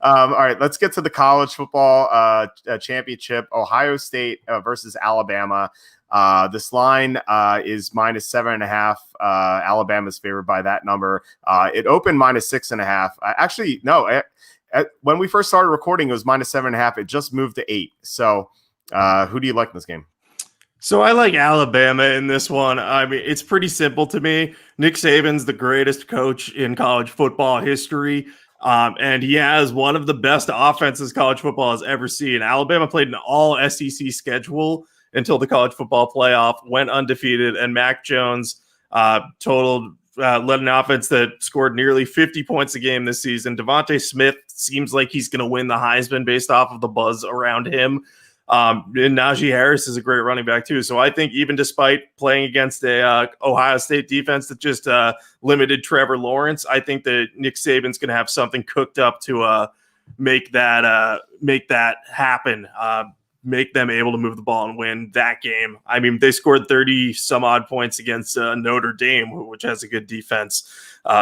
All right, let's get to the college football championship. Ohio State versus Alabama. This line is -7.5. Alabama's favored by that number. It opened -6.5. Actually, no. When we first started recording, it was -7.5. It just moved to 8. So, who do you like in this game? So I like Alabama in this one. I mean, it's pretty simple to me. Nick Saban's the greatest coach in college football history. And he has one of the best offenses college football has ever seen. Alabama played an all SEC schedule until the college football playoff, went undefeated, and Mac Jones led an offense that scored nearly 50 points a game this season. Devontae Smith seems like he's going to win the Heisman based off of the buzz around him. And Najee Harris is a great running back too. So I think even despite playing against a Ohio State defense that just limited Trevor Lawrence, I think that Nick Saban's going to have something cooked up to make that happen. Make them able to move the ball and win that game. I mean, they scored 30 some odd points against Notre Dame, which has a good defense.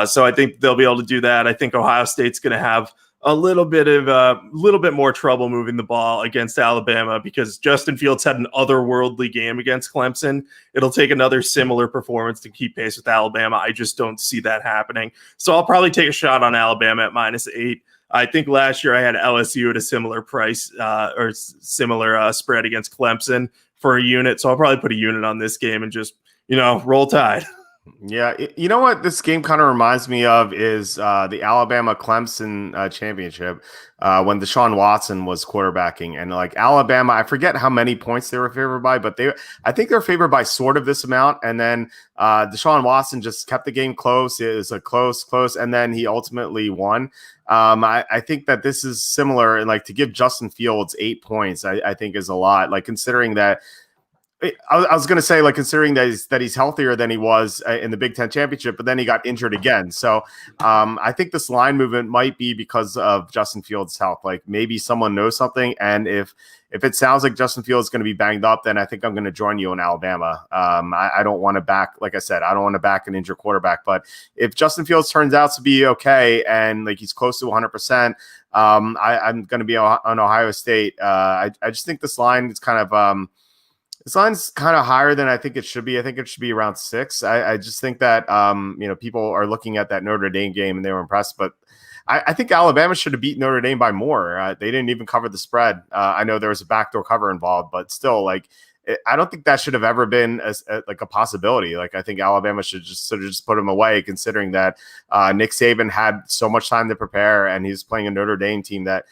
So I think they'll be able to do that. I think Ohio State's going to have a little bit more trouble moving the ball against Alabama because Justin Fields had an otherworldly game against Clemson. It'll take another similar performance to keep pace with Alabama. I just don't see that happening. So I'll probably take a shot on Alabama at -8. I think last year I had LSU at a similar price or similar spread against Clemson for a unit. So I'll probably put a unit on this game and just, roll tide. Yeah, you know what this game kind of reminds me of is the Alabama-Clemson championship when Deshaun Watson was quarterbacking. And like Alabama, I forget how many points they were favored by, but I think they're favored by sort of this amount. And then Deshaun Watson just kept the game close. It was a close, and then he ultimately won. I think that this is similar, and like to give Justin Fields 8 points, I think is a lot. Like considering that. I was going to say, like, considering that he's healthier than he was in the Big Ten championship, but then he got injured again. So I think this line movement might be because of Justin Fields' health. Like maybe someone knows something, and if it sounds like Justin Fields is going to be banged up, then I think I'm going to join you in Alabama. I don't want to back, like I said, I don't want to back an injured quarterback. But if Justin Fields turns out to be okay and like he's close to 100%, I'm going to be on Ohio State. I just think this line is kind of this line's kind of higher than I think it should be. I think it should be around 6. I just think that, people are looking at that Notre Dame game and they were impressed, but I think Alabama should have beat Notre Dame by more. They didn't even cover the spread. I know there was a backdoor cover involved, but still, like, I don't think that should have ever been a possibility. Like, I think Alabama should just put them away, considering that Nick Saban had so much time to prepare and he's playing a Notre Dame team that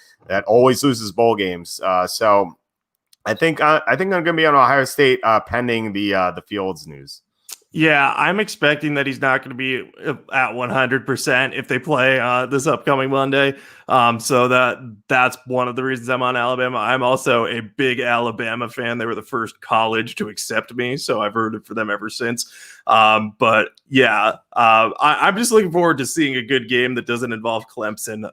always loses bowl games. So I think I'm going to be on Ohio State pending the Fields news. Yeah, I'm expecting that he's not going to be at 100% if they play this upcoming Monday. So that's one of the reasons I'm on Alabama. I'm also a big Alabama fan. They were the first college to accept me, so I've rooted for them ever since. But yeah, I'm just looking forward to seeing a good game that doesn't involve Clemson.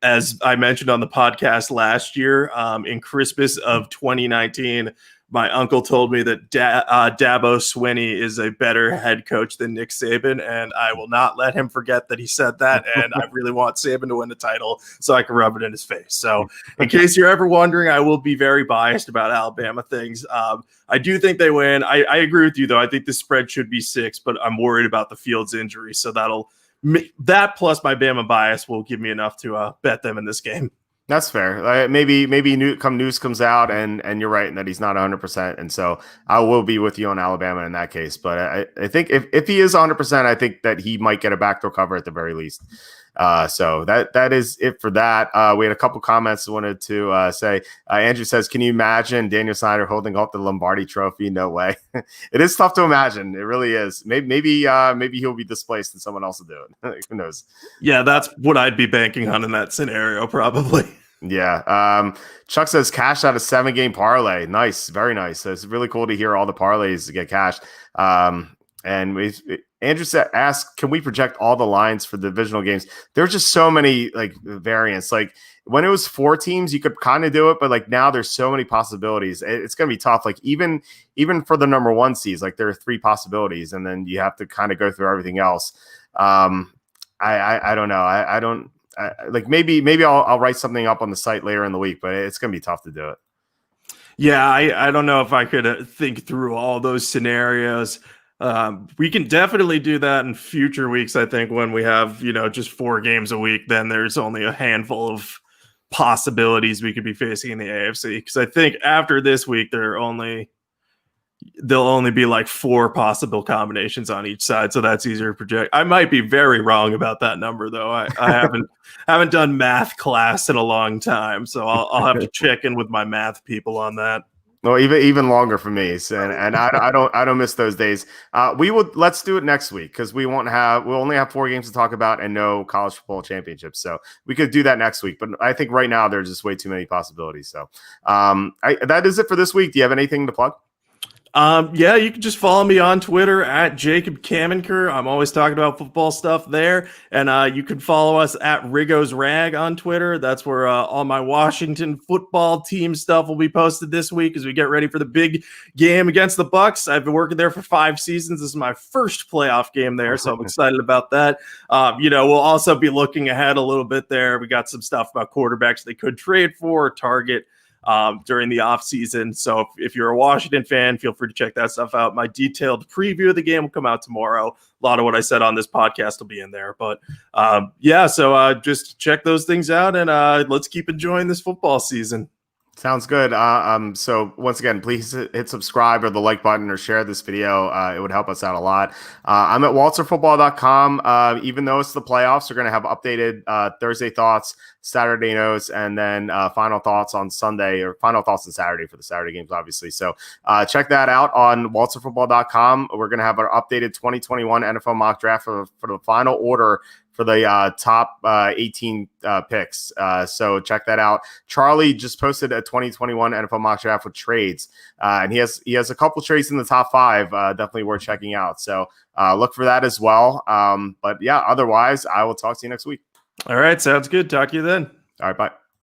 As I mentioned on the podcast last year, in Christmas of 2019, my uncle told me that Dabo Swinney is a better head coach than Nick Saban, and I will not let him forget that he said that. And I really want Saban to win the title so I can rub it in his face. So in case you're ever wondering, I will be very biased about Alabama things. I do think they win. I agree with you, though. I think the spread should be 6, but I'm worried about the Fields injury. So that plus my Bama bias will give me enough to bet them in this game. That's fair. Maybe news comes out and you're right in that he's not 100%. And so I will be with you on Alabama in that case. But I think if he is 100%, I think that he might get a backdoor cover at the very least. So that is it for that. We had a couple comments I wanted to say. Andrew says, can you imagine Daniel Snyder holding up the Lombardi trophy? No way. It is tough to imagine. It really is. Maybe he'll be displaced and someone else will do it. Who knows? Yeah, that's what I'd be banking on in that scenario, probably. Yeah. Chuck says cash out a 7-game parlay. Nice. Very nice. So it's really cool to hear all the parlays get cashed. And Andrew asked, can we project all the lines for the divisional games? There's just so many like variants. Like when it was 4 teams, you could kind of do it, but like now there's so many possibilities. It's going to be tough. Like even for the number 1 seeds, like there are 3 possibilities, and then you have to kind of go through everything else. I don't know. like maybe I'll write something up on the site later in the week, but it's going to be tough to do it. Yeah, I don't know if I could think through all those scenarios. We can definitely do that in future weeks. I think when we have, just 4 games a week, then there's only a handful of possibilities we could be facing in the AFC. Because I think after this week, there'll only be like 4 possible combinations on each side, so that's easier to project. I might be very wrong about that number, though. I haven't done math class in a long time, so I'll have to check in with my math people on that. Well, even longer for me, and I don't miss those days. Let's do it next week because we'll only have 4 games to talk about and no college football championships. So we could do that next week. But I think right now there's just way too many possibilities. So that is it for this week. Do you have anything to plug? Yeah, you can just follow me on Twitter at Jacob Kamenker. I'm always talking about football stuff there. And you can follow us at Riggo's Rag on Twitter. That's where all my Washington football team stuff will be posted this week as we get ready for the big game against the Bucks. I've been working there for 5 seasons. This is my first playoff game there, so I'm excited about that. We'll also be looking ahead a little bit there. We got some stuff about quarterbacks they could trade for or target during the offseason. So if you're a Washington fan, feel free to check that stuff out. My detailed preview of the game will come out tomorrow. A lot of what I said on this podcast will be in there. But so just check those things out, and let's keep enjoying this football season. Sounds good. So once again, please hit subscribe or the like button or share this video. It would help us out a lot. I'm at walterfootball.com. Even though it's the playoffs, we're going to have updated Thursday thoughts, Saturday notes, and then final thoughts on Sunday, or final thoughts on Saturday for the Saturday games, obviously. So check that out on walterfootball.com. We're going to have our updated 2021 NFL mock draft for the final order for the top 18 picks. So check that out. Charlie just posted a 2021 NFL mock draft with trades, and he has a couple trades in the top 5. Definitely worth checking out. So look for that as well. But yeah, otherwise, I will talk to you next week. All right, sounds good. Talk to you then. All right, bye.